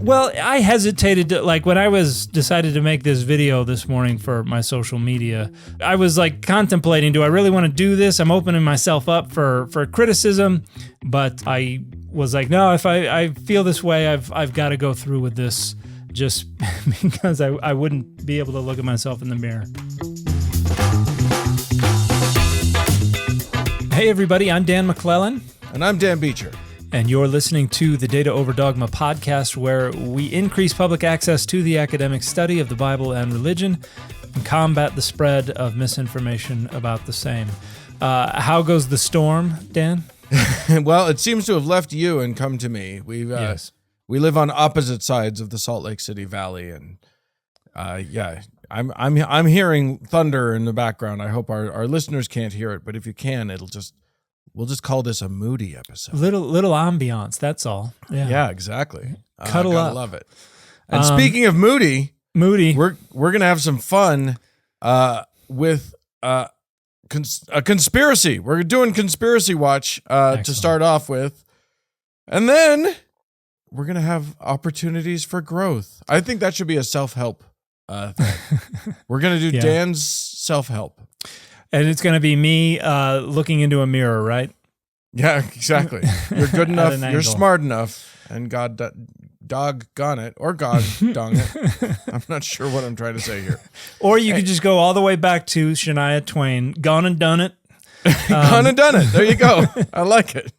Well, I hesitated to, like, when I decided to make this video this morning for my social media, I was like contemplating, do I really want to do this? I'm opening myself up for criticism, but I was like, no, if I feel this way, I've got to go through with this, just because I wouldn't be able to look at myself in the mirror. Hey everybody, I'm Dan McClellan. And I'm Dan Beecher. And you're listening to the Data Over Dogma podcast, where we increase public access to the academic study of the Bible and religion and combat the spread of misinformation about the same. How goes the storm, Dan? Well, it seems to have left you and come to me. Yes. We live on opposite sides of the Salt Lake City Valley, and I'm hearing thunder in the background. I hope our listeners can't hear it, but if you can, we'll just call this a moody episode. Little ambiance, that's all. Yeah, exactly. Cuddle up. Love it. And speaking of moody, we're gonna have some fun with a conspiracy. We're doing Conspiracy Watch to start off with, and then we're gonna have opportunities for growth. I think that should be a self-help thing. We're gonna do Dan's self-help. And it's going to be me looking into a mirror, right? Yeah, exactly. You're good enough. You're smart enough. And God doggone it, or God dong it. I'm not sure what I'm trying to say here. Or you could just go all the way back to Shania Twain. Gone and done it. Gone and done it. There you go. I like it.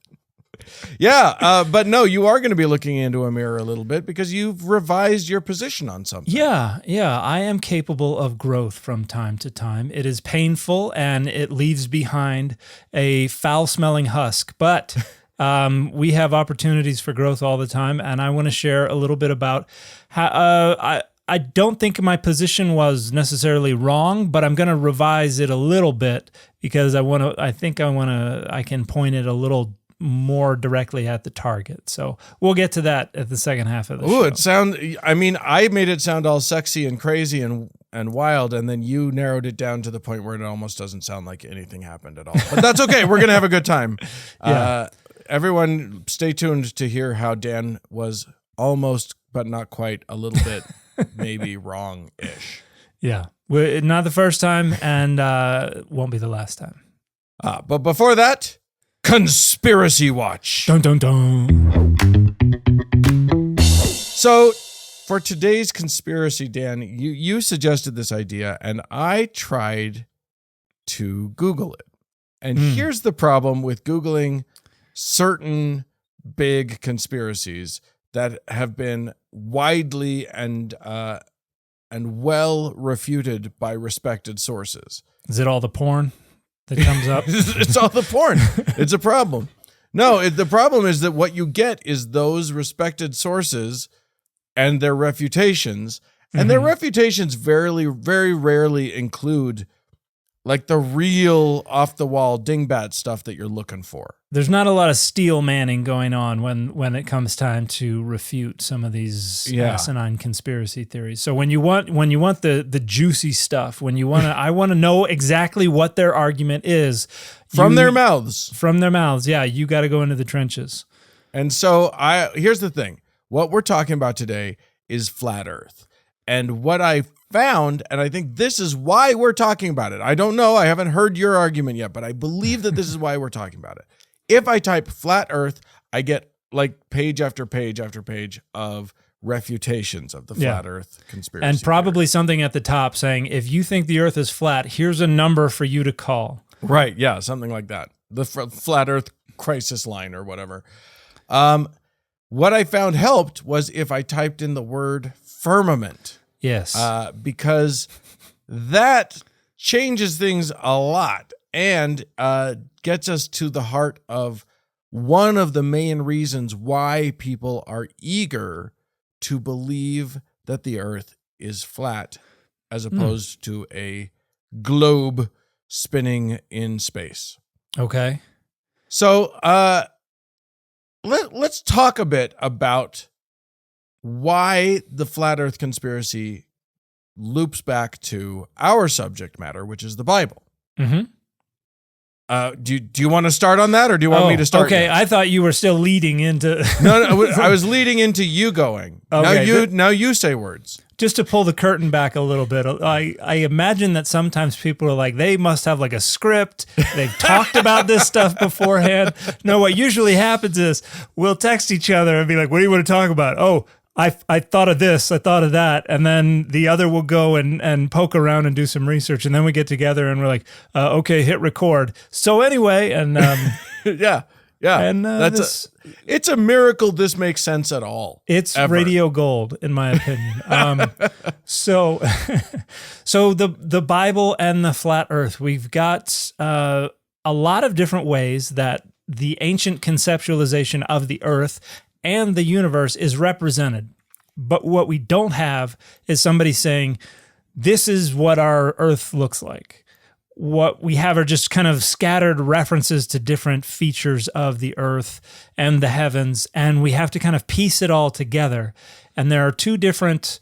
Yeah, but no, you are going to be looking into a mirror a little bit because you've revised your position on something. Yeah, I am capable of growth from time to time. It is painful and it leaves behind a foul-smelling husk, but we have opportunities for growth all the time, and I want to share a little bit about how I don't think my position was necessarily wrong, but I'm going to revise it a little bit because I can point it a little more directly at the target. So we'll get to that at the second half of the show. I made it sound all sexy and crazy and wild, and then you narrowed it down to the point where it almost doesn't sound like anything happened at all. But that's okay. We're going to have a good time. Everyone stay tuned to hear how Dan was almost, but not quite, a little bit maybe wrong-ish. Yeah. Not the first time, and won't be the last time. But before that, Conspiracy Watch. Dun, dun, dun. So for today's conspiracy, Dan, you suggested this idea, and I tried to Google it. And here's the problem with Googling certain big conspiracies that have been widely and well refuted by respected sources. Is it all the porn that comes up? It's all the porn. It's a problem. No, the problem is that what you get is those respected sources and their refutations, and their refutations very, very rarely include like the real off-the-wall dingbat stuff that you're looking for. There's not a lot of steel manning going on when it comes time to refute some of these asinine conspiracy theories. So when you want the juicy stuff, I want to know exactly what their argument is from their mouths. From their mouths, yeah. You got to go into the trenches. And so here's the thing: what we're talking about today is flat Earth, and what I found, and I think this is why we're talking about it. I don't know. I haven't heard your argument yet, but I believe that this is why we're talking about it. If I type flat Earth, I get like page after page after page of refutations of the flat Earth conspiracy. And probably something at the top saying, if you think the Earth is flat, here's a number for you to call. Right. Yeah. Something like that. The flat Earth crisis line or whatever. What I found helped was if I typed in the word firmament. Yes. Because that changes things a lot and gets us to the heart of one of the main reasons why people are eager to believe that the Earth is flat as opposed to a globe spinning in space. Okay. So let's talk a bit about why the flat Earth conspiracy loops back to our subject matter, which is the Bible. Mm-hmm. Do you want to start on that, or do you want me to start? Okay, I thought you were still leading into. No, I was leading into you going. Okay, now you say words. Just to pull the curtain back a little bit, I imagine that sometimes people are like, they must have like a script. They've talked about this stuff beforehand. No, what usually happens is we'll text each other and be like, what do you want to talk about? Oh, I thought of this, I thought of that. And then the other will go and poke around and do some research. And then we get together and we're like, okay, hit record. So anyway, and yeah. And it's a miracle this makes sense at all. It's ever. Radio gold, in my opinion. So the Bible and the flat earth, we've got a lot of different ways that the ancient conceptualization of the earth and the universe is represented. But what we don't have is somebody saying, this is what our earth looks like. What we have are just kind of scattered references to different features of the earth and the heavens, and we have to kind of piece it all together. And there are two different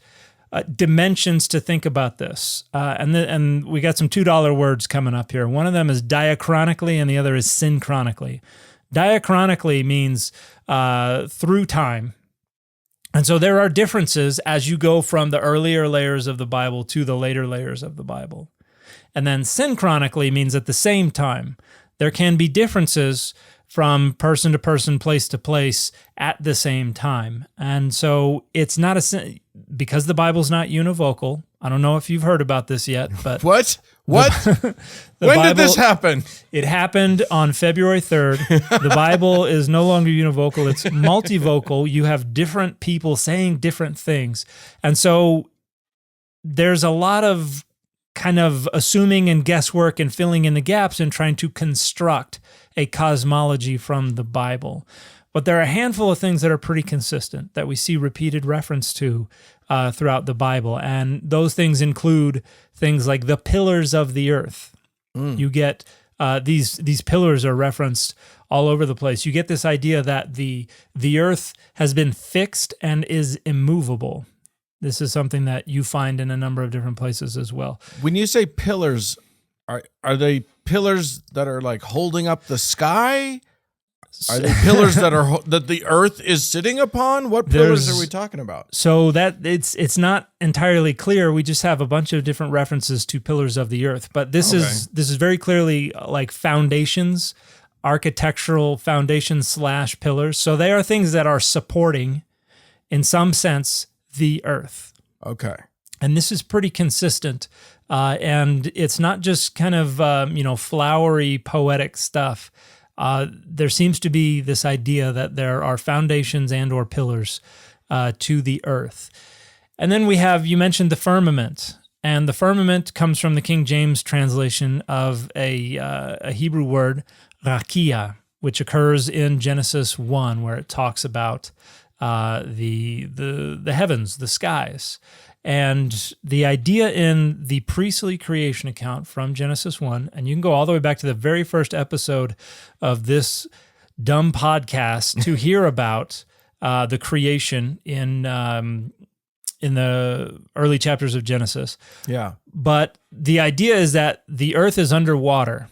dimensions to think about this. And we got some $2 words coming up here. One of them is diachronically, and the other is synchronically. Diachronically means through time. And so there are differences as you go from the earlier layers of the Bible to the later layers of the Bible. And then synchronically means at the same time. There can be differences from person to person, place to place at the same time. And so it's not because the Bible's not univocal. I don't know if you've heard about this yet, but What? When did this happen? It happened on February 3rd. The Bible is no longer univocal. It's multivocal. You have different people saying different things. And so there's a lot of kind of assuming and guesswork and filling in the gaps and trying to construct a cosmology from the Bible. But there are a handful of things that are pretty consistent that we see repeated reference to throughout the Bible. And those things include things like the pillars of the earth. You get these pillars are referenced all over the place. You get this idea that the earth has been fixed and is immovable. This is something that you find in a number of different places as well. When you say pillars, are they pillars that are like holding up the sky? Are they pillars that the earth is sitting upon? What pillars are we talking about? So that it's not entirely clear. We just have a bunch of different references to pillars of the earth, but this is very clearly like foundations, architectural foundations / pillars. So they are things that are supporting, in some sense, the earth. Okay. And this is pretty consistent. And it's not just kind of, flowery, poetic stuff. There seems to be this idea that there are foundations and or pillars to the earth. And then you mentioned the firmament. And the firmament comes from the King James translation of a Hebrew word, rakia, which occurs in Genesis 1, where it talks about the heavens, the skies. And the idea in the priestly creation account from Genesis 1, and you can go all the way back to the very first episode of this dumb podcast to hear about the creation in the early chapters of Genesis. Yeah. But the idea is that the earth is underwater,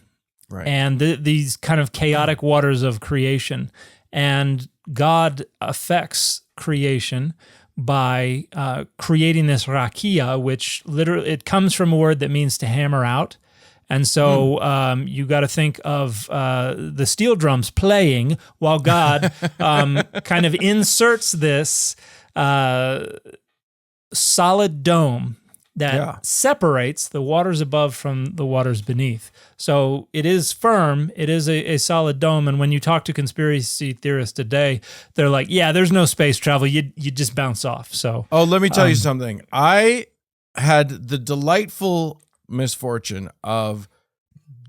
right? And these kind of chaotic waters of creation, and God affects creation by creating this rakia, which literally it comes from a word that means to hammer out. And so you got to think of the steel drums playing while God kind of inserts this solid dome that separates the waters above from the waters beneath. So it is firm. It is a solid dome. And when you talk to conspiracy theorists today, they're like, yeah, there's no space travel. You just bounce off. So, let me tell you something. I had the delightful misfortune of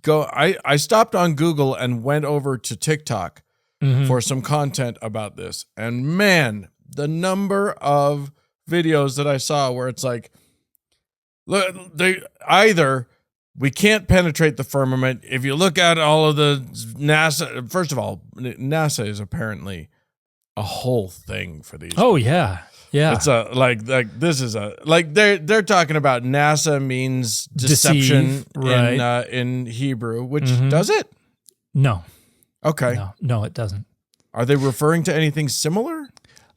I stopped on Google and went over to TikTok for some content about this. And man, the number of videos that I saw where it's like, look, we can't penetrate the firmament. If you look at all of the NASA, first of all, NASA is apparently a whole thing for these. Oh yeah. Yeah. It's they're talking about NASA means deception right. in Hebrew, which does it? No. Okay. No, it doesn't. Are they referring to anything similar?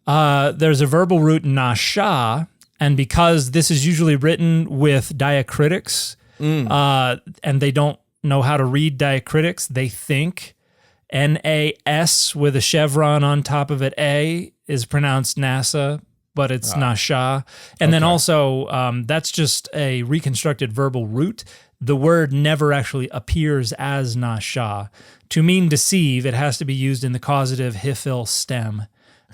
There's a verbal root nasha, and because this is usually written with diacritics, and they don't know how to read diacritics, they think N-A-S with a chevron on top of it, A, is pronounced NASA, but it's nasha. And then also, that's just a reconstructed verbal root. The word never actually appears as nasha. To mean deceive, it has to be used in the causative hifil stem.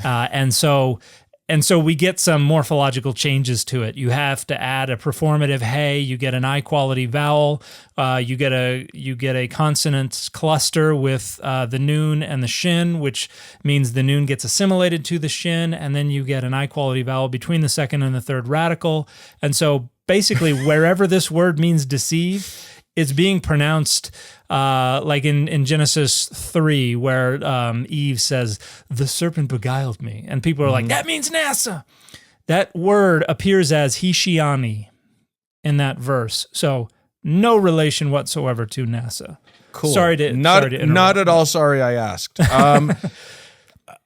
And so we get some morphological changes to it. You have to add a performative hey, you get an I quality vowel, you get a consonant cluster with the noon and the shin, which means the noon gets assimilated to the shin, and then you get an I quality vowel between the second and the third radical. And so basically wherever this word means deceive, it's being pronounced like in Genesis 3, where Eve says, "The serpent beguiled me." And people are like, that means NASA. That word appears as Hishiani in that verse. So no relation whatsoever to NASA. Cool. Sorry to interrupt. Not at all sorry I asked.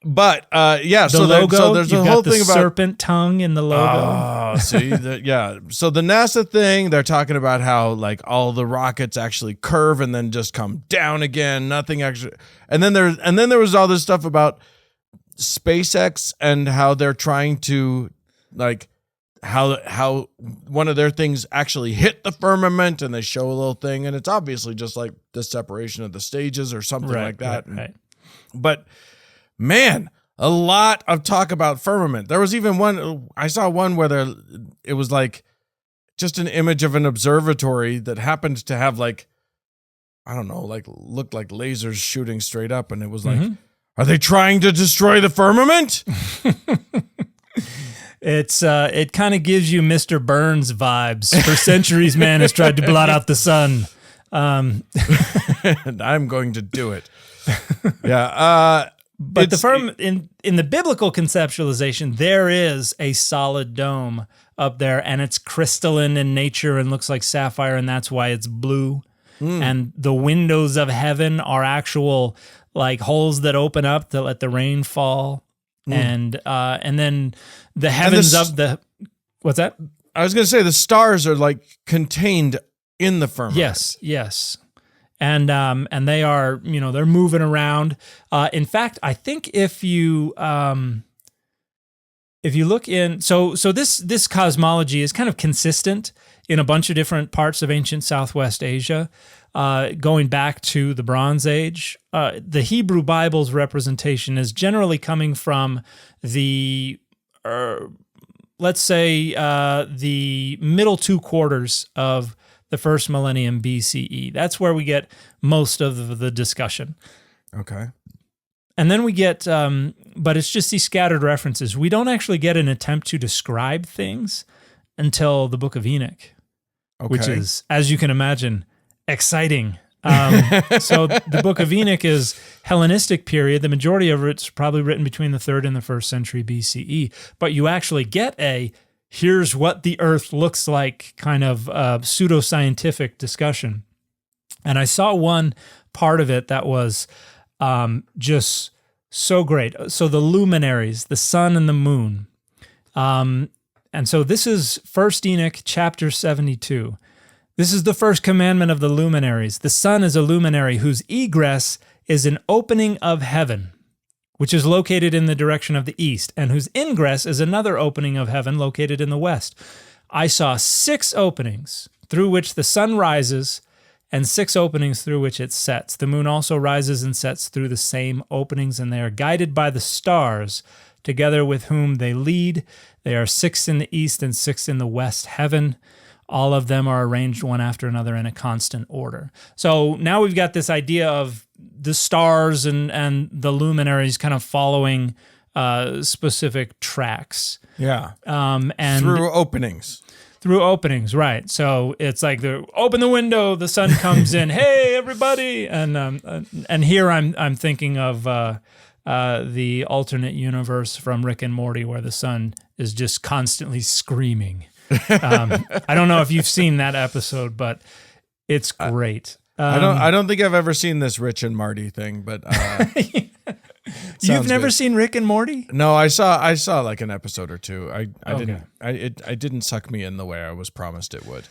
But the logo, so there's a whole thing about serpent tongue in the logo. Oh, see, So the NASA thing, they're talking about how like all the rockets actually curve and then just come down again. Nothing actually, and then there was all this stuff about SpaceX and how they're trying to like how one of their things actually hit the firmament, and they show a little thing, and it's obviously just like the separation of the stages or something like that. Right. But man, a lot of talk about firmament. There was even one, I saw one where it was like just an image of an observatory that happened to have like, I don't know, like looked like lasers shooting straight up. And it was like, are they trying to destroy the firmament? It kind of gives you Mr. Burns vibes. For centuries, man has tried to blot out the sun. And I'm going to do it. Yeah. But the firmament, in the biblical conceptualization, there is a solid dome up there, and it's crystalline in nature and looks like sapphire, and that's why it's blue. And the windows of heaven are actual like holes that open up to let the rain fall. And then the heavens of the what's that? I was going to say the stars are like contained in the firmament. Yes. And they are, they're moving around. In fact, I think if you look in, so this cosmology is kind of consistent in a bunch of different parts of ancient Southwest Asia, going back to the Bronze Age. The Hebrew Bible's representation is generally coming from the, let's say, the middle 2 quarters of the first millennium BCE. That's where we get most of the discussion. Okay. And then we get, but it's just these scattered references. We don't actually get an attempt to describe things until the Book of Enoch, which is, as you can imagine, exciting. So the Book of Enoch is Hellenistic period. The majority of it's probably written between the 3rd and the 1st century BCE. But you actually get here's what the earth looks like kind of pseudoscientific discussion. And I saw one part of it that was just so great. So the luminaries, the sun and the moon. And so this is 1 Enoch chapter 72. This is the first commandment of the luminaries. The sun is a luminary whose egress is an opening of heaven, which is located in the direction of the east, and whose ingress is another opening of heaven located in the west. I saw 6 openings through which the sun rises, and 6 openings through which it sets. The moon also rises and sets through the same openings, and they are guided by the stars, together with whom they lead. They are 6 in the east and 6 in the west heaven. All of them are arranged one after another in a constant order. So now we've got this idea of the stars and the luminaries kind of following specific tracks. Yeah. And through openings. Through openings, right. So it's like open the window, the sun comes in, hey, everybody. And here I'm thinking of the alternate universe from Rick and Morty where the sun is just constantly screaming. I don't know if you've seen that episode, but it's great. I don't think I've ever seen this Rich and Marty thing, but you've never seen Rick and Morty? No, I saw like an episode or two. I didn't. It didn't suck me in the way I was promised it would.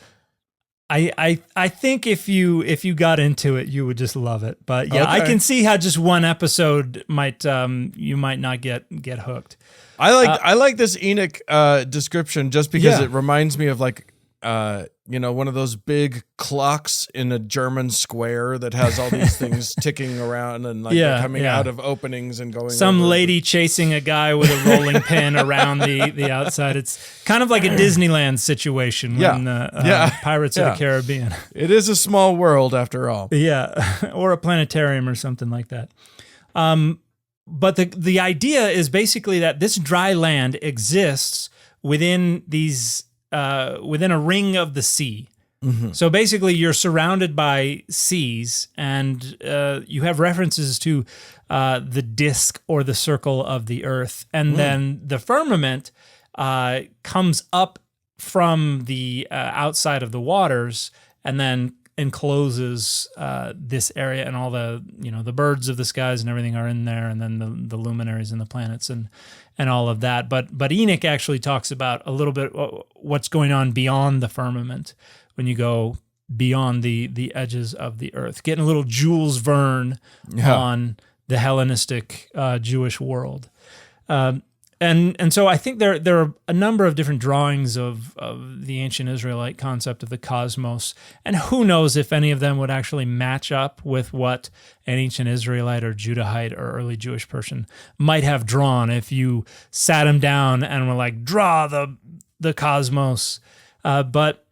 I think if you got into it, you would just love it. But yeah, I can see how just one episode might you might not get hooked. I like this Enoch description just because it reminds me of like one of those big clocks in a German square that has all these things ticking around and like they're coming out of openings and going. Some lady chasing a guy with a rolling pin around the outside. It's kind of like a Disneyland situation when Pirates of the Caribbean. It is a small world after all. Yeah, or a planetarium or something like that. But the idea is basically that this dry land exists within within a ring of the sea. Mm-hmm. So basically, you're surrounded by seas, and you have references to the disk or the circle of the earth, and then the firmament comes up from the outside of the waters, and then encloses this area, and all the the birds of the skies and everything are in there, and then the luminaries and the planets and all of that. But Enoch actually talks about a little bit what's going on beyond the firmament when you go beyond the edges of the earth, getting a little Jules Verne on the Hellenistic Jewish world. And so I think there are a number of different drawings of the ancient Israelite concept of the cosmos, and who knows if any of them would actually match up with what an ancient Israelite or Judahite or early Jewish person might have drawn if you sat them down and were like, draw the cosmos. But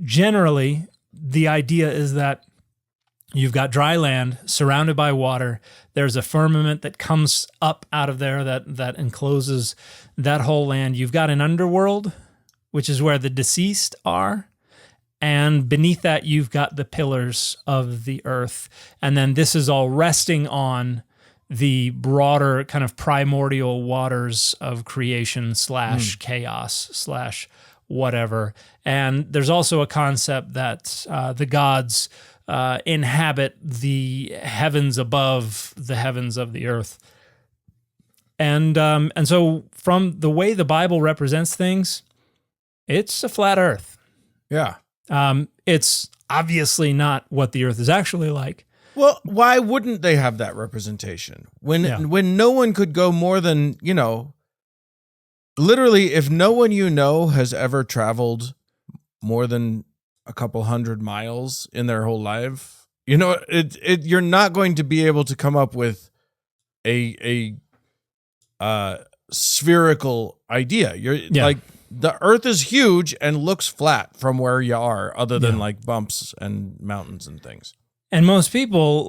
generally, the idea is that you've got dry land surrounded by water. There's a firmament that comes up out of there that encloses that whole land. You've got an underworld, which is where the deceased are. And beneath that, you've got the pillars of the earth. And then this is all resting on the broader kind of primordial waters of creation / chaos / whatever. And there's also a concept that the gods inhabit the heavens above the heavens of the earth. And so from the way the Bible represents things, it's a flat earth. Yeah. It's obviously not what the earth is actually like. Well, why wouldn't they have that representation? When no one could go more than, literally, if no one has ever traveled more than a couple 100 miles in their whole life, you're not going to be able to come up with a spherical idea. Like, the earth is huge and looks flat from where you are, other than like bumps and mountains and things. And most people,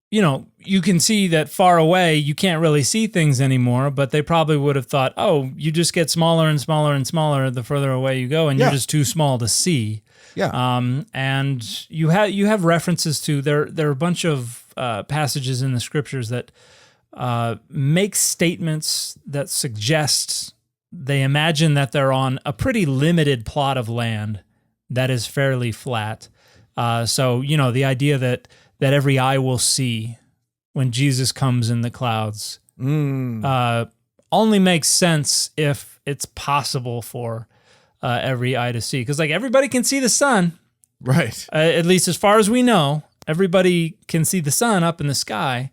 you can see that far away, you can't really see things anymore, but they probably would have thought, oh, you just get smaller and smaller and smaller the further away you go, and you're just too small to see. Yeah. And you have references to, there are a bunch of passages in the scriptures that make statements that suggest they imagine that they're on a pretty limited plot of land that is fairly flat. So, the idea that every eye will see when Jesus comes in the clouds only makes sense if it's possible for every eye to see. Because, everybody can see the sun. Right. At least as far as we know, everybody can see the sun up in the sky.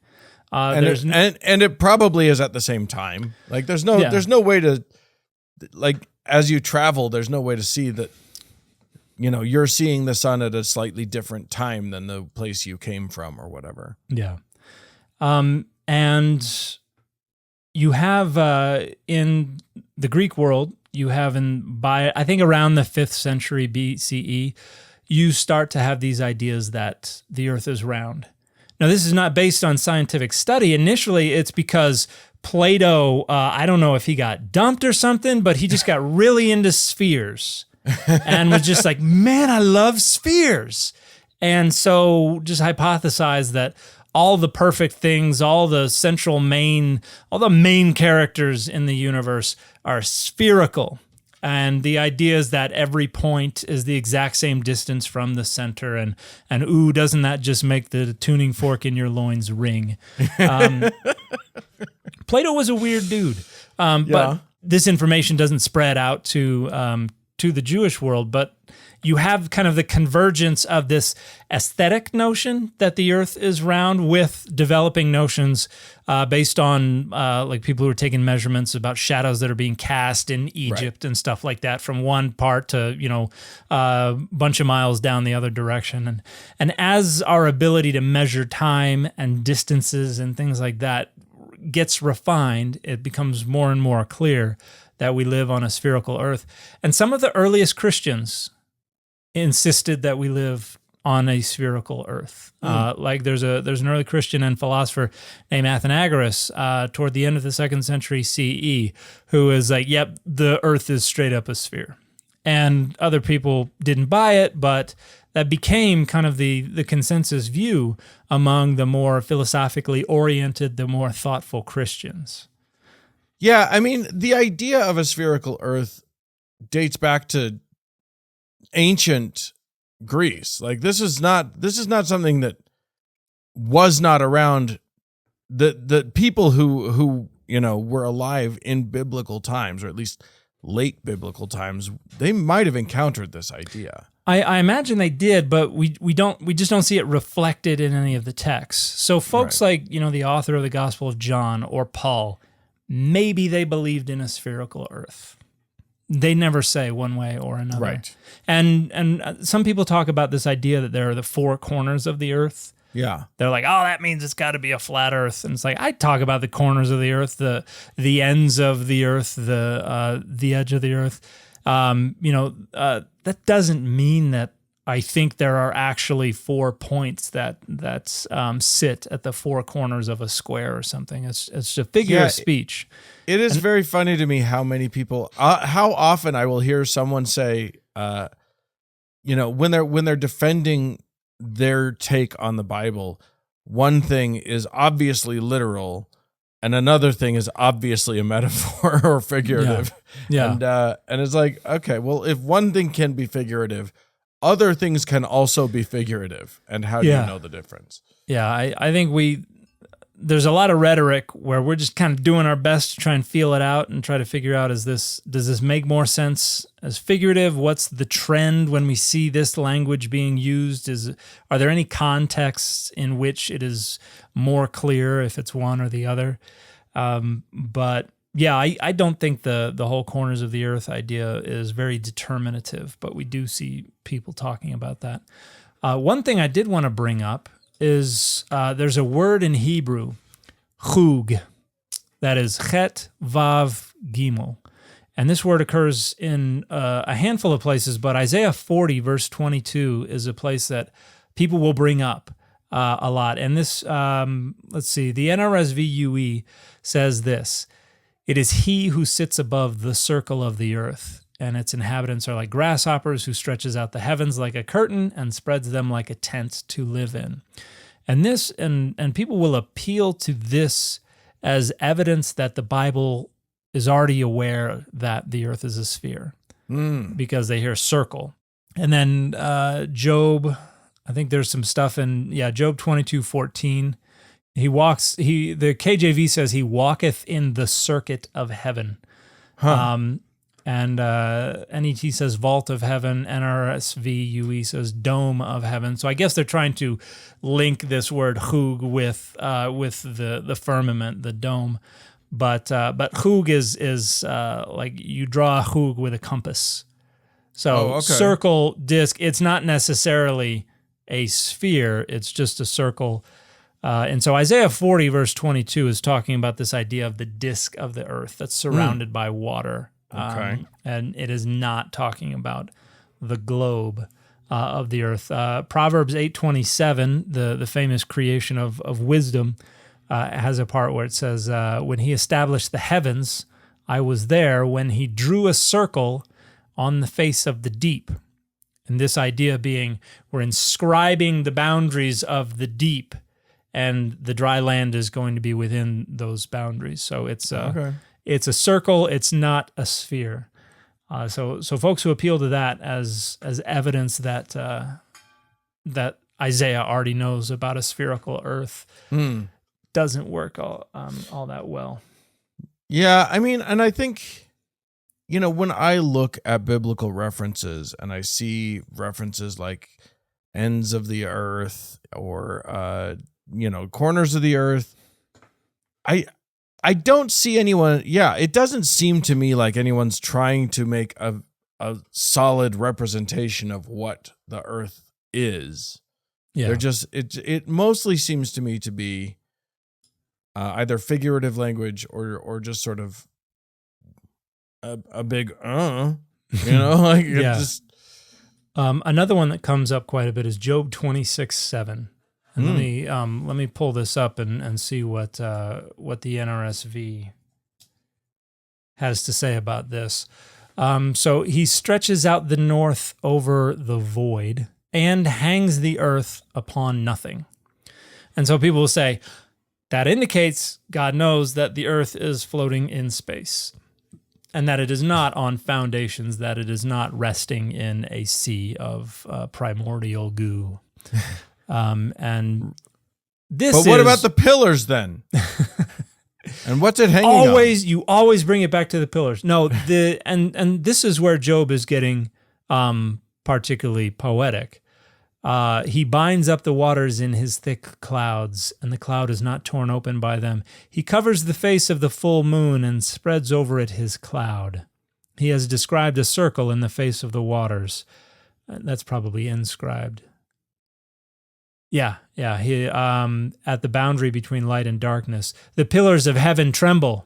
And it probably is at the same time. There's no way to, as you travel, there's no way to see that, you're seeing the sun at a slightly different time than the place you came from or whatever. Yeah. And you have in the Greek world, you have I think around the 5th century BCE, you start to have these ideas that the earth is round. Now, this is not based on scientific study. Initially, it's because Plato, I don't know if he got dumped or something, but he just got really into spheres and was just like, man, I love spheres. And so just hypothesized that all the perfect things, all the main characters in the universe are spherical. And the idea is that every point is the exact same distance from the center. And ooh, doesn't that just make the tuning fork in your loins ring? Plato was a weird dude. But this information doesn't spread out to the Jewish world. But you have kind of the convergence of this aesthetic notion that the earth is round with developing notions based on like people who are taking measurements about shadows that are being cast in Egypt and stuff like that from one part to, a bunch of miles down the other direction. And as our ability to measure time and distances and things like that gets refined, it becomes more and more clear that we live on a spherical earth. And some of the earliest Christians insisted that we live on a spherical earth. Like there's an early Christian and philosopher named Athenagoras toward the end of the 2nd century CE who is like, yep, the earth is straight up a sphere. And other people didn't buy it, but that became kind of the consensus view among the more philosophically oriented, the more thoughtful Christians. Yeah, I mean, the idea of a spherical earth dates back to ancient Greece. Like this is not something that was not around. The people who were alive in biblical times, or at least late biblical times, they might have encountered this idea. I imagine they did, but we just don't see it reflected in any of the texts. So folks like the author of the Gospel of John or Paul, maybe they believed in a spherical earth. They never say one way or another. Right. And some people talk about this idea that there are the 4 corners of the earth. Yeah. They're like, oh, that means it's got to be a flat earth. And it's like, I talk about the corners of the earth, the ends of the earth, the edge of the earth. That doesn't mean that I think there are actually 4 points that sit at the 4 corners of a square or something. It's a figure of speech. It is very funny to me how many people, how often I will hear someone say, when they're defending their take on the Bible, one thing is obviously literal, and another thing is obviously a metaphor or figurative. Yeah. And it's like, okay, well, if one thing can be figurative, other things can also be figurative. And how do you know the difference? Yeah, I think there's a lot of rhetoric where we're just kind of doing our best to try and feel it out and try to figure out, does this make more sense as figurative? What's the trend when we see this language being used? Are there any contexts in which it is more clear if it's one or the other? But yeah, I don't think the whole corners of the earth idea is very determinative, but we do see people talking about that. One thing I did want to bring up is there's a word in Hebrew, chug, that is chet, vav, gimel. And this word occurs in a handful of places, but Isaiah 40, verse 22 is a place that people will bring up a lot. And this, let's see, the NRSV says this: "It is he who sits above the circle of the earth, and its inhabitants are like grasshoppers, who stretches out the heavens like a curtain and spreads them like a tent to live in." And this, and people will appeal to this as evidence that the Bible is already aware that the earth is a sphere, because they hear circle. And then Job, I think there's some stuff in Job 22:14. The KJV says he walketh in the circuit of heaven. And NET says vault of heaven. NRSV says dome of heaven. So I guess they're trying to link this word chug with the firmament, the dome. But chug is like you draw a chug with a compass. So circle, disc. It's not necessarily a sphere. It's just a circle. And so Isaiah 40 verse 22 is talking about this idea of the disc of the earth that's surrounded by water. And it is not talking about the globe of the earth. Proverbs 8:27, the famous creation of wisdom, has a part where it says, "When he established the heavens, I was there when he drew a circle on the face of the deep." And this idea being, we're inscribing the boundaries of the deep, and the dry land is going to be within those boundaries. So it's a circle. It's not a sphere. So folks who appeal to that as evidence that that Isaiah already knows about a spherical Earth doesn't work all that well. Yeah, I mean, and I think, when I look at biblical references and I see references like ends of the earth or corners of the earth, I don't see anyone. Yeah, it doesn't seem to me like anyone's trying to make a solid representation of what the earth is. Yeah, they're just it mostly seems to me to be either figurative language or just sort of a big like yeah. just. Another one that comes up quite a bit is Job 26:7. And let me pull this up and see what the NRSV has to say about this. So he stretches out the north over the void and hangs the earth upon nothing. And so people will say, that indicates God knows that the earth is floating in space and that it is not on foundations, that it is not resting in a sea of primordial goo. And this But what about the pillars then? And what's it hanging on? You always bring it back to the pillars. No, and this is where Job is getting particularly poetic. He binds up the waters in his thick clouds, and the cloud is not torn open by them. He covers the face of the full moon and spreads over it his cloud. He has described a circle in the face of the waters. That's probably inscribed. Yeah. He at the boundary between light and darkness, the pillars of heaven tremble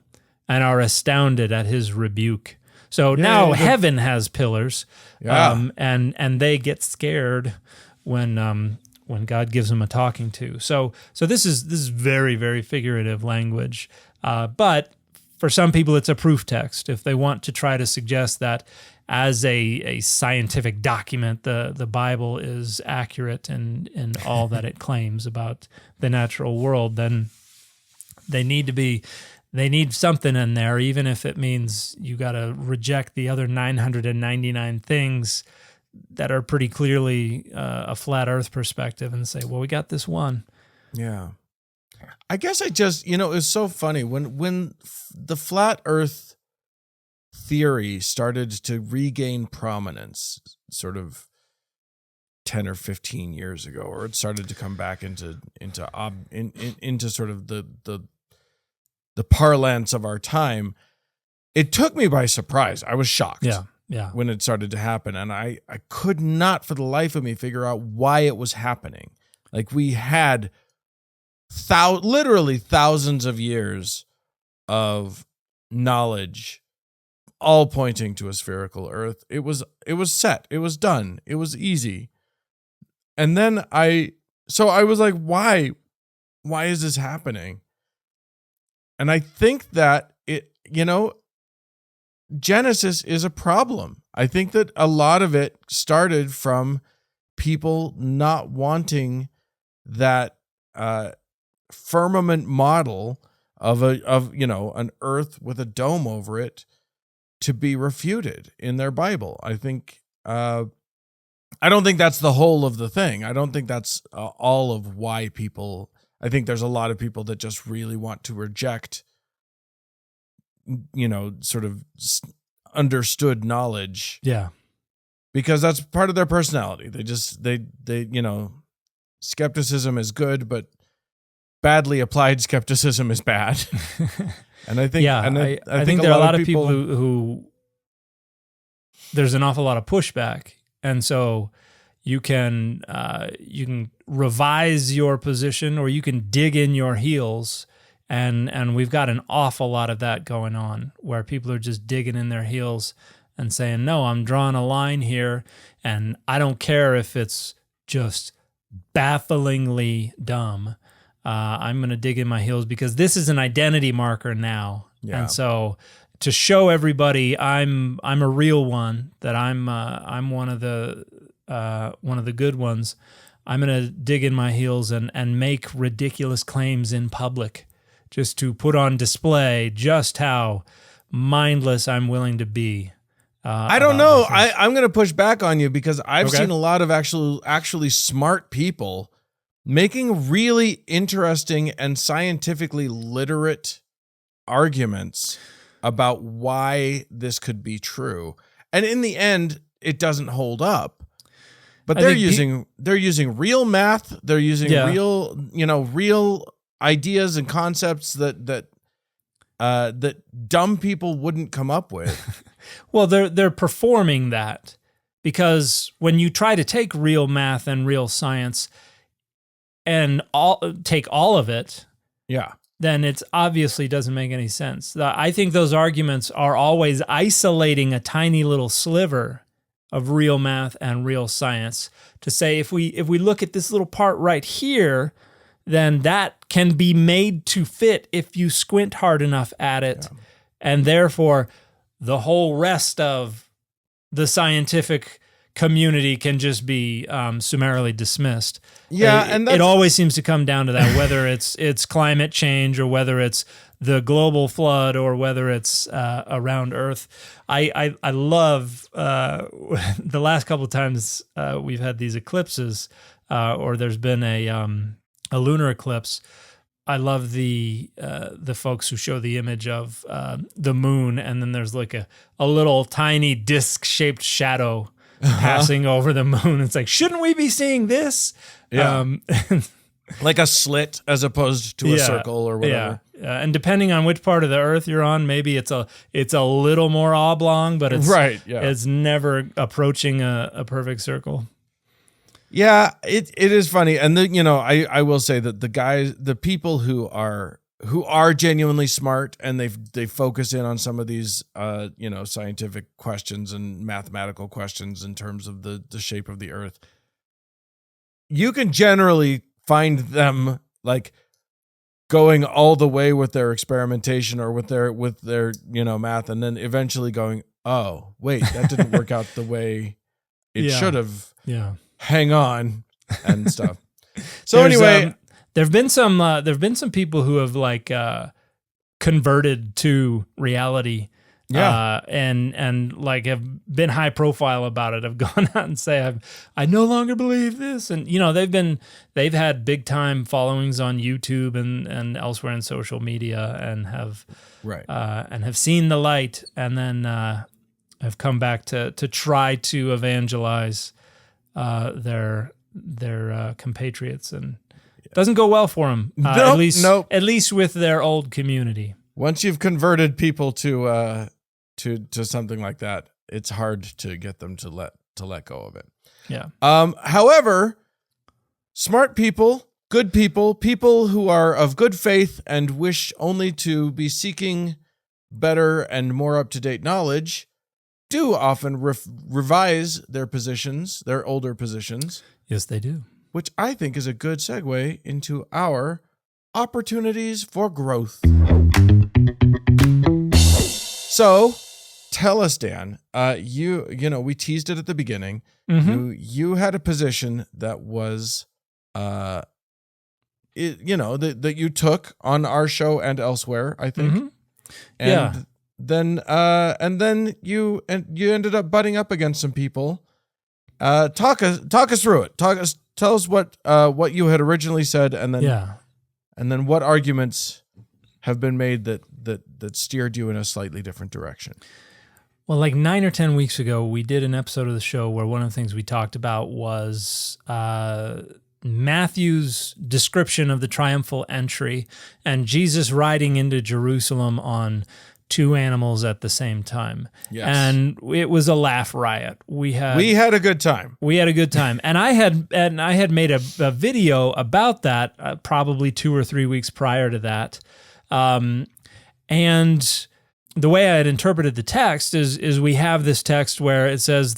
and are astounded at his rebuke. So now heaven has pillars, and they get scared when God gives them a talking to. So this is very, very figurative language, but for some people it's a proof text. If they want to try to suggest that as a scientific document, the Bible is accurate in all that it claims about the natural world, then they need something in there, even if it means you got to reject the other 999 things that are pretty clearly a flat Earth perspective, and say, well, we got this one. Yeah. I guess I just, it's so funny when the flat Earth theory started to regain prominence sort of 10 or 15 years ago, or it started to come back into sort of the parlance of our time. It took me by surprise. I was shocked. Yeah. When it started to happen, and I could not for the life of me figure out why it was happening. Like, we had literally thousands of years of knowledge all pointing to a spherical Earth. It was set. It was done. It was easy. And then I was like, why is this happening? And I think that Genesis is a problem. I think that a lot of it started from people not wanting that firmament model of an earth with a dome over it to be refuted in their Bible. I think I don't think that's the whole of the thing. I don't think that's all of why people. I think there's a lot of people that just really want to reject sort of understood knowledge. Yeah. Because that's part of their personality. They skepticism is good, but badly applied skepticism is bad. And I think, I think there are a lot of people who there's an awful lot of pushback. And so you can revise your position, or you can dig in your heels. And we've got an awful lot of that going on, where people are just digging in their heels and saying, no, I'm drawing a line here, and I don't care if it's just bafflingly dumb. I'm going to dig in my heels because this is an identity marker now. Yeah. And so to show everybody I'm a real one, that I'm one of the good ones, I'm going to dig in my heels and make ridiculous claims in public, just to put on display just how mindless I'm willing to be. I don't know. I'm going to push back on you because I've seen a lot of actually smart people making really interesting and scientifically literate arguments about why this could be true. And in the end, it doesn't hold up. But they're using real math. They're using real ideas and concepts that dumb people wouldn't come up with. Well, they're performing that, because when you try to take real math and real science and take all of it, then it obviously doesn't make any sense. I think those arguments are always isolating a tiny little sliver of real math and real science to say, if we look at this little part right here, then that can be made to fit if you squint hard enough at it. Yeah. And therefore, the whole rest of the scientific community can just be summarily dismissed. Yeah, and it always seems to come down to that, whether it's climate change or whether it's the global flood or whether it's around Earth. I love the last couple of times we've had these eclipses, or there's been a lunar eclipse. I love the folks who show the image of the moon, and then there's like a little tiny disc-shaped shadow passing over the moon. It's like, shouldn't we be seeing this? Yeah. Like a slit as opposed to a circle or whatever. Yeah. And depending on which part of the Earth you're on, maybe it's a little more oblong, but it's never approaching a perfect circle. Yeah, it is funny. And I will say that the people who are genuinely smart and they focus in on some of these scientific questions and mathematical questions in terms of the shape of the Earth, you can generally find them like going all the way with their experimentation or with their math, and then eventually going, oh wait, that didn't work out the way it should have. Yeah. Hang on and stuff. So anyway, there've been some people who have like converted to reality, and like have been high profile about it. Have gone out and say, I no longer believe this, and they've had big time followings on YouTube and elsewhere in social media, and have seen the light, and then have come back to try to evangelize their compatriots, and it doesn't go well for them. At least with their old community. Once you've converted people to something like that, it's hard to get them to let go of it. Yeah. However, smart people, good people, people who are of good faith and wish only to be seeking better and more up-to-date knowledge, do often revise their positions, their older positions. Yes, they do. Which I think is a good segue into our opportunities for growth. So, tell us, Dan. We teased it at the beginning. Mm-hmm. You had a position that was, that you took on our show and elsewhere, I think. Mm-hmm. And then you ended up butting up against some people. Talk us through it. Tell us what you had originally said, and then what arguments have been made that steered you in a slightly different direction. Well, like 9 or 10 weeks ago, we did an episode of the show where one of the things we talked about was Matthew's description of the triumphal entry and Jesus riding into Jerusalem on 2 animals at the same time. Yes. And it was a laugh riot. We had a good time. We had a good time. And I had made a video about that probably 2 or 3 weeks prior to that. And the way I had interpreted the text is we have this text where it says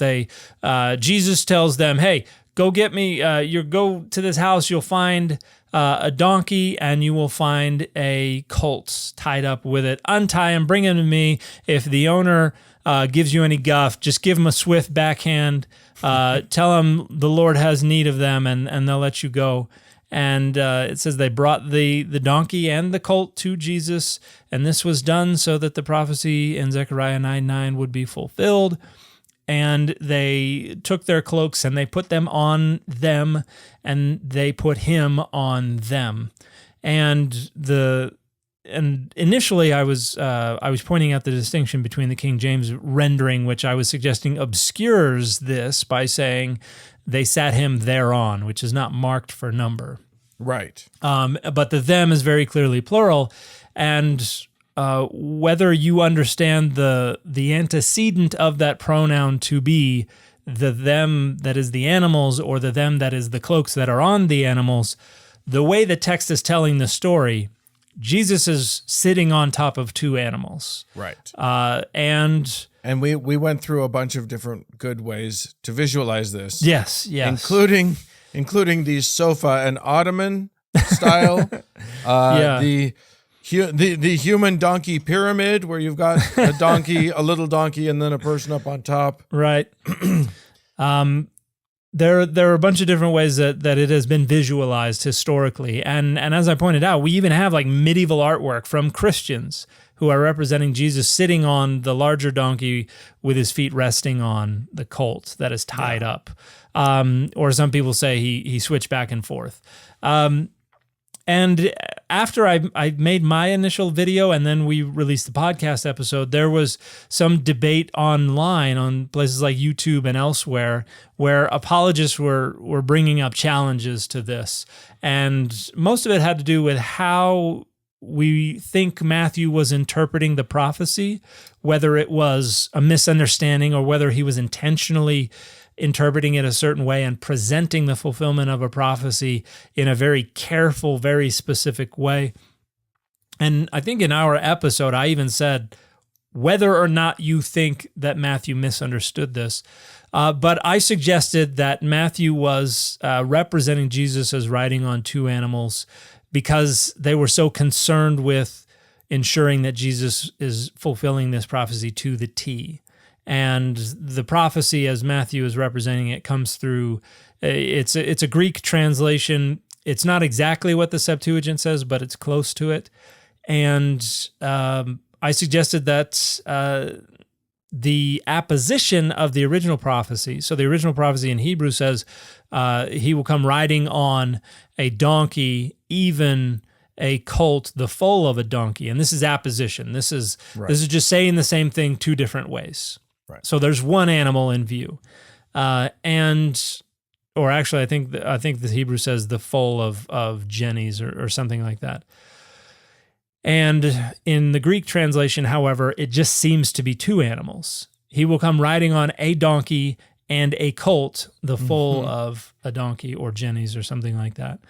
Jesus tells them, hey, go get me, go to this house, you'll find a donkey, and you will find a colt tied up with it. Untie him, bring him to me. If the owner gives you any guff, just give him a swift backhand. Tell him the Lord has need of them, and they'll let you go. And it says they brought the donkey and the colt to Jesus, and this was done so that the prophecy in Zechariah 9:9 would be fulfilled. And they took their cloaks and they put them on them, and they put him on them. And initially I was pointing out the distinction between the King James rendering, which I was suggesting obscures this by saying they sat him thereon, which is not marked for number. Right. But the them is very clearly plural, and whether you understand the antecedent of that pronoun to be the them that is the animals or the them that is the cloaks that are on the animals, the way the text is telling the story, Jesus is sitting on top of two animals. Right. And we went through a bunch of different good ways to visualize this. Yes. Including the sofa and ottoman style. The human donkey pyramid, where you've got a donkey, a little donkey, and then a person up on top. Right. There are a bunch of different ways that it has been visualized historically. And as I pointed out, we even have like medieval artwork from Christians who are representing Jesus sitting on the larger donkey with his feet resting on the colt that is tied up. Or some people say he switched back and forth. And after I made my initial video and then we released the podcast episode, there was some debate online on places like YouTube and elsewhere where apologists were bringing up challenges to this. And most of it had to do with how we think Matthew was interpreting the prophecy, whether it was a misunderstanding or whether he was intentionally interpreting it a certain way and presenting the fulfillment of a prophecy in a very careful, very specific way. And I think in our episode, I even said, whether or not you think that Matthew misunderstood this, but I suggested that Matthew was representing Jesus as riding on two animals because they were so concerned with ensuring that Jesus is fulfilling this prophecy to the T. And the prophecy, as Matthew is representing it, comes through. It's a Greek translation. It's not exactly what the Septuagint says, but it's close to it. And I suggested that the apposition of the original prophecy. So the original prophecy in Hebrew says he will come riding on a donkey, even a colt, the foal of a donkey. And this is apposition. This is just saying the same thing two different ways. Right. So there's one animal in view, or actually, I think the Hebrew says the foal of jennies or something like that. And in the Greek translation, however, it just seems to be two animals. He will come riding on a donkey and a colt, the foal of a donkey or jennies or something like that.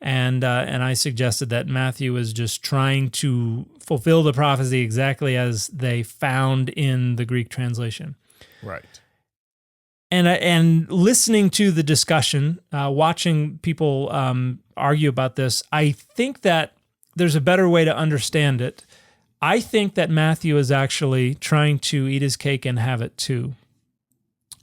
And I suggested that Matthew is just trying to fulfill the prophecy exactly as they found in the Greek translation. Right. And listening to the discussion, watching people argue about this, I think that there's a better way to understand it. I think that Matthew is actually trying to eat his cake and have it too.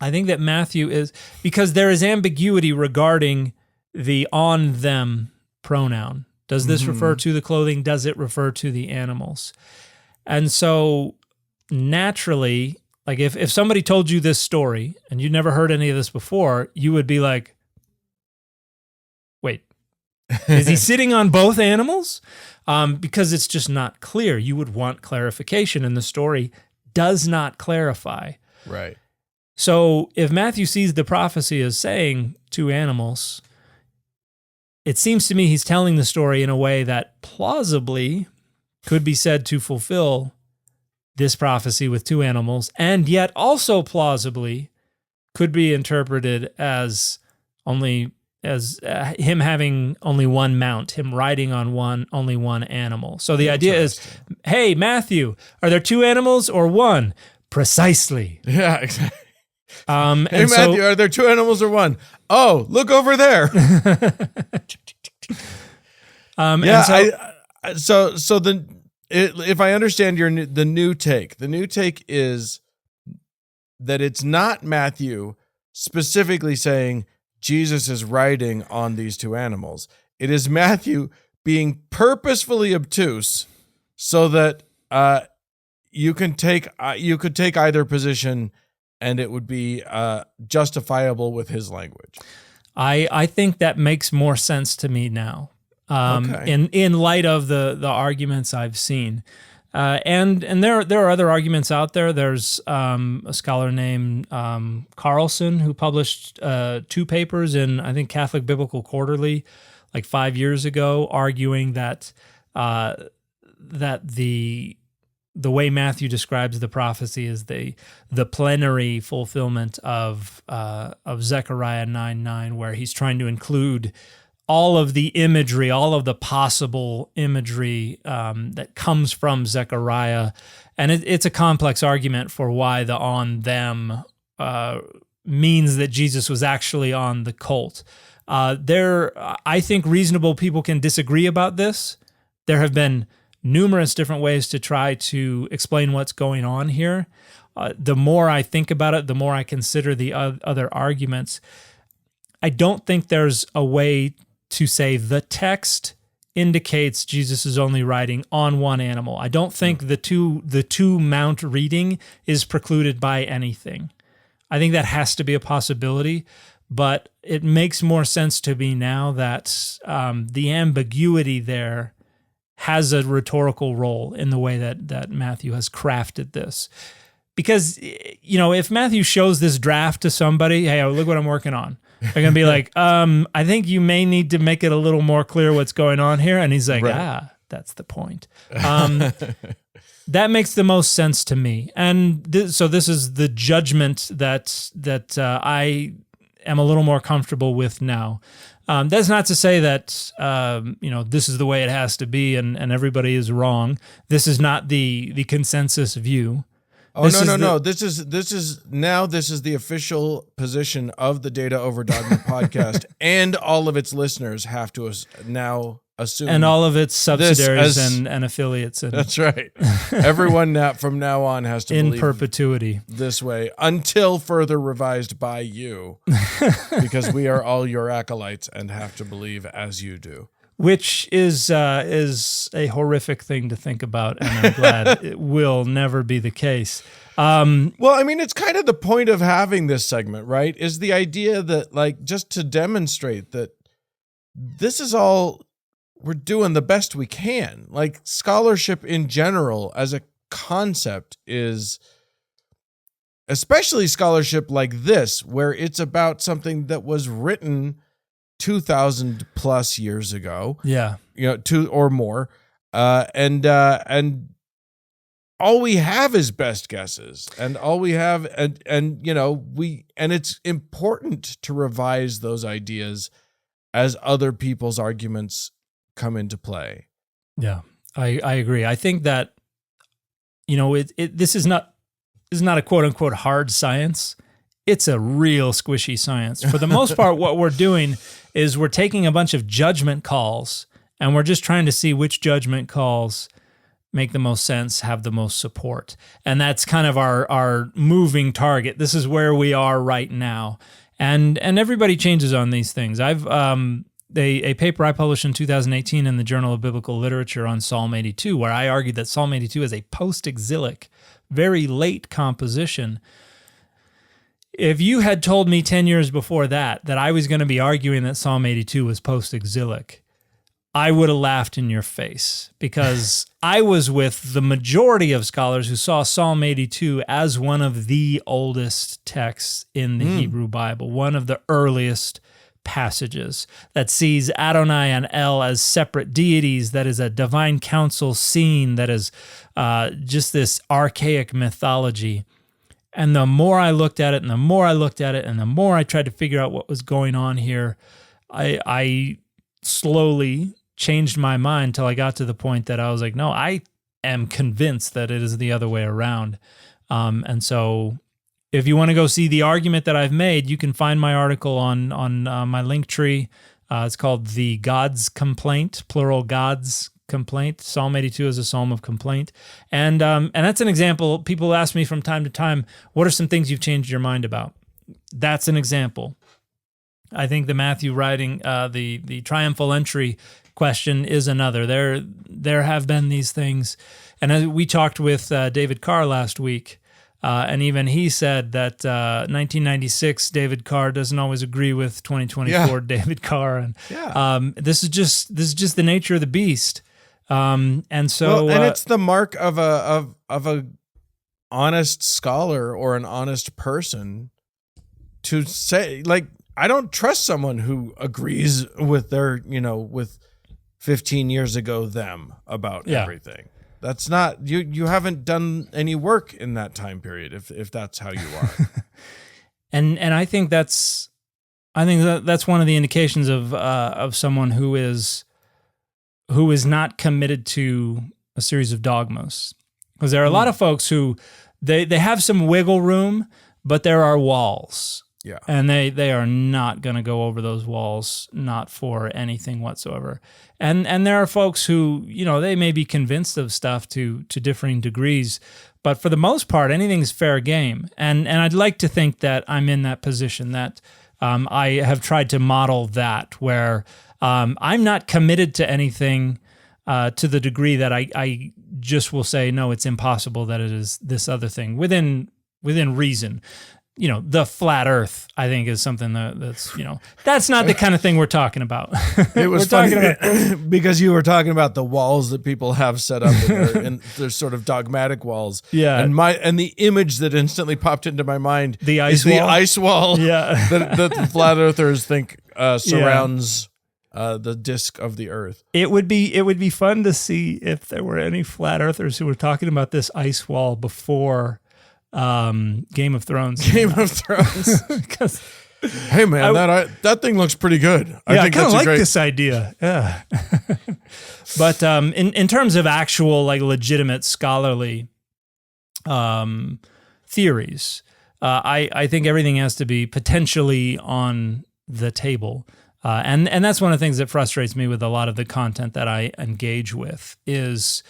I think that Matthew is, because there is ambiguity regarding the on them pronoun. Does this refer to the clothing? Does it refer to the animals? And so naturally, like if somebody told you this story and you'd never heard any of this before, you would be like, wait, is he sitting on both animals? Because it's just not clear. You would want clarification, and the story does not clarify. Right. So if Matthew sees the prophecy as saying two animals, it seems to me he's telling the story in a way that plausibly could be said to fulfill this prophecy with two animals, and yet also plausibly could be interpreted as him having only one mount, him riding on only one animal. So the idea is, hey, Matthew, are there two animals or one? Precisely. Yeah, exactly. Hey, Matthew, are there two animals or one? Oh, look over there. If I understand the new take is that it's not Matthew specifically saying Jesus is riding on these two animals. It is Matthew being purposefully obtuse so that you could take either position and it would be justifiable with his language. I think that makes more sense to me now. In light of the arguments I've seen. And there are other arguments out there. There's a scholar named Carlson who published 2 papers in, I think, Catholic Biblical Quarterly like 5 years ago, arguing that the way Matthew describes the prophecy is the plenary fulfillment of Zechariah 9:9, where he's trying to include all of the imagery, all of the possible imagery that comes from Zechariah. And it's a complex argument for why the on them means that Jesus was actually on the colt. I think reasonable people can disagree about this. There have been numerous different ways to try to explain what's going on here. The more I think about it, the more I consider the other arguments. I don't think there's a way to say the text indicates Jesus is only riding on one animal. I don't think the two mount reading is precluded by anything. I think that has to be a possibility, but it makes more sense to me now that the ambiguity there has a rhetorical role in the way that Matthew has crafted this. Because, if Matthew shows this draft to somebody, hey, look what I'm working on, they're going to be like, I think you may need to make it a little more clear what's going on here. And he's like, right. That's the point. That makes the most sense to me. And so this is the judgment that I am a little more comfortable with now. That's not to say that, this is the way it has to be and everybody is wrong. This is not the consensus view. Oh, no. This is the official position of the Data Over Dogma podcast, and all of its listeners have to now assume. And all of its subsidiaries and affiliates. That's right. Everyone from now on has to in believe perpetuity this way until further revised by you, because we are all your acolytes and have to believe as you do. Which is a horrific thing to think about, and I'm glad it will never be the case. It's kind of the point of having this segment, right? Is the idea that, just to demonstrate that this is all, we're doing the best we can. Scholarship in general as a concept is, especially scholarship like this, where it's about something that was written 2,000 plus years ago. Yeah. 2 or more. And all we have is best guesses, and all we have, and it's important to revise those ideas as other people's arguments come into play. Yeah, I agree. I think that, this is not a quote unquote hard science. It's a real squishy science. For the most part, what we're doing is we're taking a bunch of judgment calls, and we're just trying to see which judgment calls make the most sense, have the most support. And that's kind of our moving target. This is where we are right now. And everybody changes on these things. I've a paper I published in 2018 in the Journal of Biblical Literature on Psalm 82, where I argued that Psalm 82 is a post-exilic, very late composition. If you had told me 10 years before that I was going to be arguing that Psalm 82 was post-exilic, I would have laughed in your face, because I was with the majority of scholars who saw Psalm 82 as one of the oldest texts in the Hebrew Bible, one of the earliest passages that sees Adonai and El as separate deities, that is a divine council scene, that is just this archaic mythology. And the more I looked at it, and the more I looked at it, and the more I tried to figure out what was going on here, I slowly changed my mind till I got to the point that I was like, no, I am convinced that it is the other way around. And so if you want to go see the argument that I've made, you can find my article on my link tree. It's called The God's Complaint, plural God's Complaint. Psalm 82 is a psalm of complaint. And that's an example. People ask me from time to time, what are some things you've changed your mind about? That's an example. I think the Matthew writing, the triumphal entry question is another. There have been these things, and as we talked with David Carr last week, and even he said that 1996 David Carr doesn't always agree with 2024 David Carr, and this is just the nature of the beast. And so, and it's the mark of a honest scholar or an honest person to say, like, I don't trust someone who agrees with their, with 15 years ago them about everything. That's not, you haven't done any work in that time period if that's how you are. and I think that's one of the indications of someone who is not committed to a series of dogmas. Because there are a lot of folks who they have some wiggle room, but there are walls. Yeah. And they are not going to go over those walls, not for anything whatsoever. And there are folks who, they may be convinced of stuff to differing degrees, but for the most part, anything's fair game. And I'd like to think that I'm in that position, that I have tried to model that, where I'm not committed to anything to the degree that I just will say, no, it's impossible that it is this other thing within reason. The flat Earth, I think, is something that's that's not the kind of thing we're talking about. It was funny because you were talking about the walls that people have set up in their sort of dogmatic walls. Yeah. And the image that instantly popped into my mind the ice wall? The ice wall that the flat earthers think surrounds the disk of the Earth. It would be fun to see if there were any flat earthers who were talking about this ice wall before Game of Thrones. Game of Thrones. Hey man, that thing looks pretty good. I think kind of like great... this idea. Yeah. But in terms of actual, like, legitimate scholarly theories, I think everything has to be potentially on the table. And that's one of the things that frustrates me with a lot of the content that I engage with is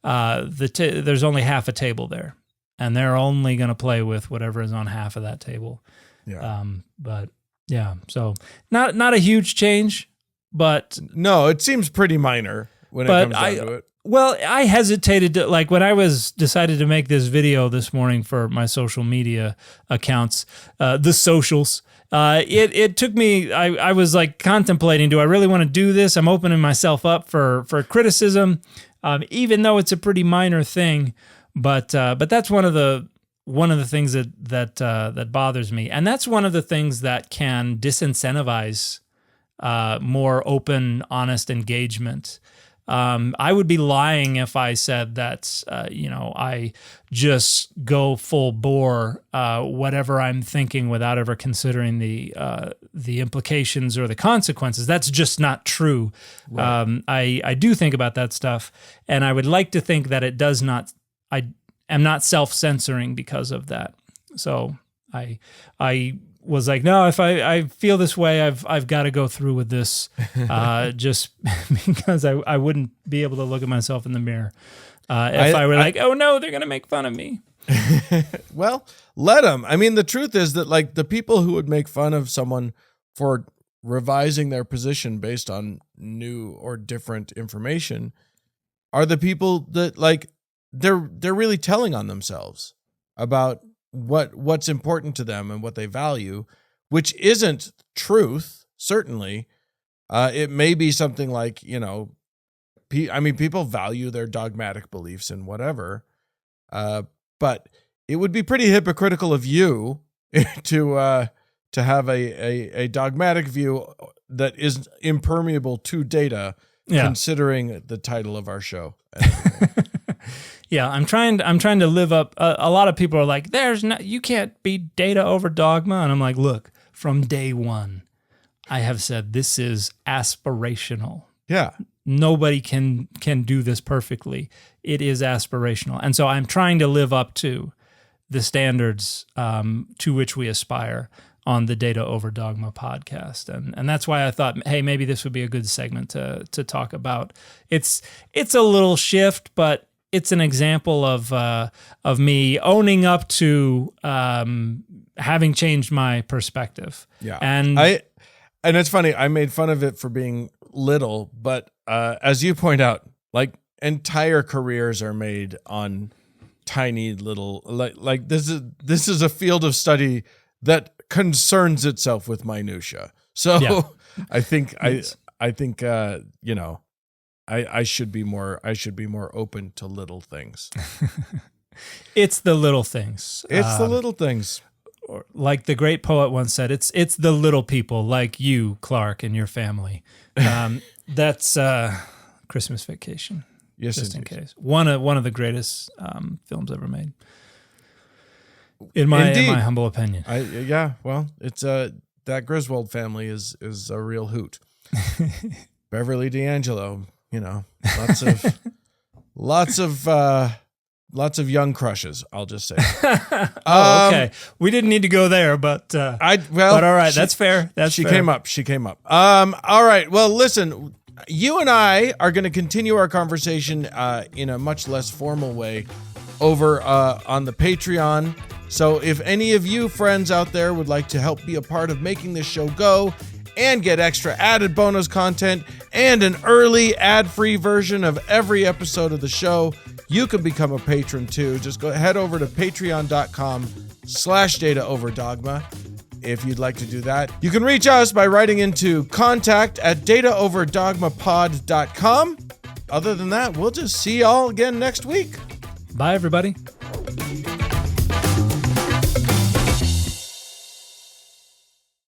there's only half a table there. And they're only going to play with whatever is on half of that table. Yeah. But yeah, so not a huge change, but no, it seems pretty minor when it comes down to it. Well, I hesitated to, like, when I decided to make this video this morning for my social media accounts, the socials. It took me. I was like contemplating: do I really want to do this? I'm opening myself up for criticism, even though it's a pretty minor thing. But that's one of the things that bothers me, and that's one of the things that can disincentivize more open, honest engagement. I would be lying if I said that I just go full bore whatever I'm thinking without ever considering the implications or the consequences. That's just not true. Right. I do think about that stuff, and I would like to think that it does not. I am not self-censoring because of that. So I was like, no, if I feel this way, I've got to go through with this, just because I wouldn't be able to look at myself in the mirror if I were like, oh no, they're gonna make fun of me. Well, let them. I mean, the truth is that, like, the people who would make fun of someone for revising their position based on new or different information are the people that, like, they're really telling on themselves about what's important to them and what they value, which isn't truth, certainly. It may be something like, people value their dogmatic beliefs and whatever, but it would be pretty hypocritical of you to have a dogmatic view that is impermeable to data, considering the title of our show. Yeah, I'm trying to live up. A lot of people are like, you can't be data over dogma. And I'm like, look, from day one, I have said this is aspirational. Yeah. Nobody can do this perfectly. It is aspirational. And so I'm trying to live up to the standards to which we aspire on the Data Over Dogma podcast. And that's why I thought, hey, maybe this would be a good segment to talk about. It's a little shift, but it's an example of me owning up to having changed my perspective. Yeah, and And it's funny, I made fun of it for being little, but as you point out, like entire careers are made on tiny little, like this is a field of study that concerns itself with minutia. So yeah. I think you know, I should be more open to little things. It's the little things. It's the little things. Or like the great poet once said, it's the little people like you, Clark, and your family. That's Christmas Vacation. Yes, just indeed. in case. One of the greatest films ever made. In my humble opinion. Well, it's that Griswold family is a real hoot. Beverly D'Angelo, you know, lots of young crushes, I'll just say. Okay. We didn't need to go there, but but all right, that's fair. She came up. All right. Well, listen, you and I are going to continue our conversation in a much less formal way over on the Patreon. So if any of you friends out there would like to help be a part of making this show go and get extra added bonus content and an early ad-free version of every episode of the show, you can become a patron too. Just head over to patreon.com/Data Over Dogma if you'd like to do that. You can reach us by writing into contact@dataoverdogmapod.com. Other than that, we'll just see y'all again next week. Bye, everybody.